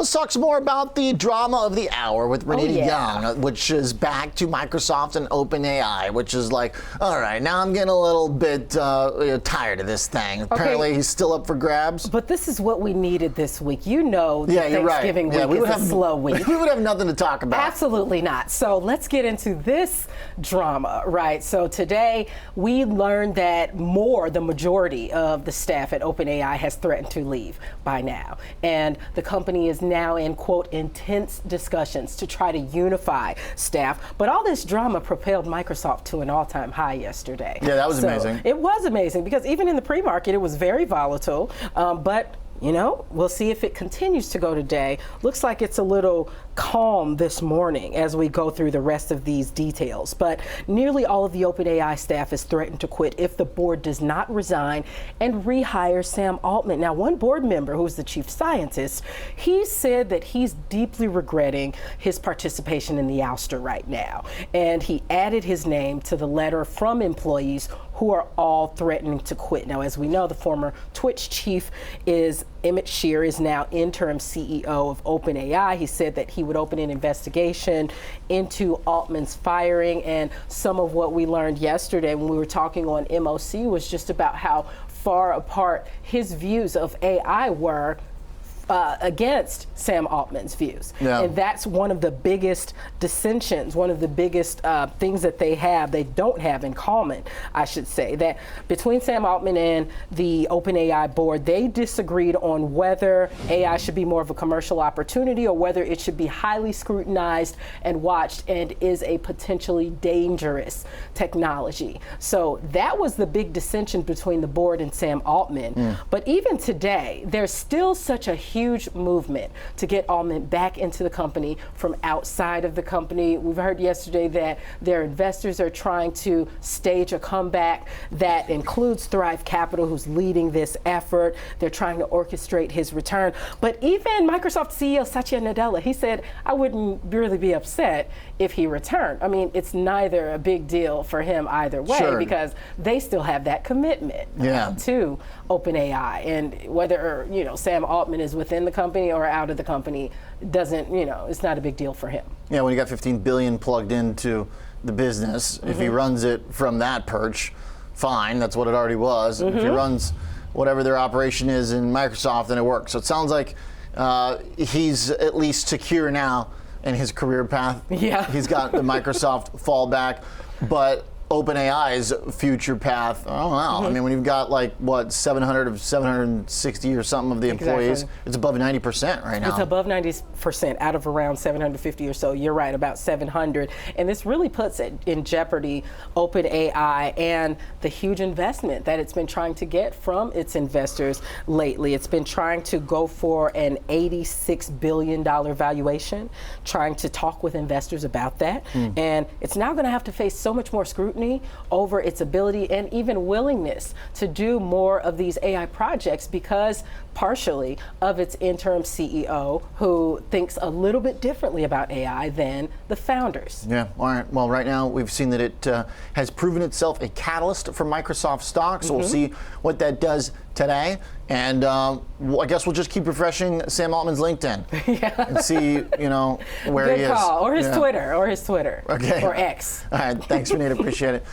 Let's talk some more about the drama of the hour with Renita Young, which is back to Microsoft and OpenAI, which is like, all right, now I'm getting a little bit tired of this thing. Apparently, he's still up for grabs. But this is what we needed this week. You know, Thanksgiving week is a slow week. We would have nothing to talk about. Absolutely not. So let's get into this drama, right? So today we learned that the majority of the staff at OpenAI has threatened to leave by now. And the company is now in, quote, intense discussions to try to unify staff. But all this drama propelled Microsoft to an all-time high yesterday. Yeah, that was amazing. It was amazing because even in the pre-market, it was very volatile. But you know, we'll see if it continues to go today. Looks like it's a little calm this morning as we go through the rest of these details. But nearly all of the OpenAI staff is threatened to quit if the board does not resign and rehire Sam Altman. Now, one board member, who's the chief scientist, he said that he's deeply regretting his participation in the ouster right now. And he added his name to the letter from employees who are all threatening to quit. Now, as we know, the former Twitch chief Emmett Shear is now interim CEO of OpenAI. He said that he would open an investigation into Altman's firing, and some of what we learned yesterday when we were talking on MOC was just about how far apart his views of AI were against Sam Altman's views. Yeah. And that's one of the biggest dissensions, one of the biggest things that they don't have in common, I should say, that between Sam Altman and the OpenAI board, they disagreed on whether AI should be more of a commercial opportunity or whether it should be highly scrutinized and watched and is a potentially dangerous technology. So that was the big dissension between the board and Sam Altman. But even today, there's still such a huge movement to get Altman back into the company from outside of the company. We've heard yesterday that their investors are trying to stage a comeback that includes Thrive Capital, who's leading this effort. They're trying to orchestrate his return. But even Microsoft CEO Satya Nadella, he said, I wouldn't really be upset if he returned. I mean, it's neither a big deal for him either way, because they still have that commitment to OpenAI. And whether, Sam Altman is within the company or out of the company doesn't, it's not a big deal for him. Yeah, when you got 15 billion plugged into the business, if he runs it from that perch, fine, that's what it already was. If he runs whatever their operation is in Microsoft, then it works. So it sounds like he's at least secure now in his career path. Yeah. He's got the Microsoft fallback, but OpenAI's future path, I don't know. I mean, when you've got 700 of 760 or something of the employees, it's above 90% right now. It's above 90% out of around 750 or so. You're right, about 700. And this really puts it in jeopardy OpenAI and the huge investment that it's been trying to get from its investors lately. It's been trying to go for an $86 billion valuation, trying to talk with investors about that. And it's now going to have to face so much more scrutiny over its ability and even willingness to do more of these AI projects because partially of its interim CEO who thinks a little bit differently about AI than the founders. Yeah, all right. Well, right now we've seen that it has proven itself a catalyst for Microsoft stock, so we'll see what that does today. And I guess we'll just keep refreshing Sam Altman's LinkedIn and see, where he is. Good call. Or his Twitter. Okay. Or X. All right. Thanks, Renita. Appreciate it.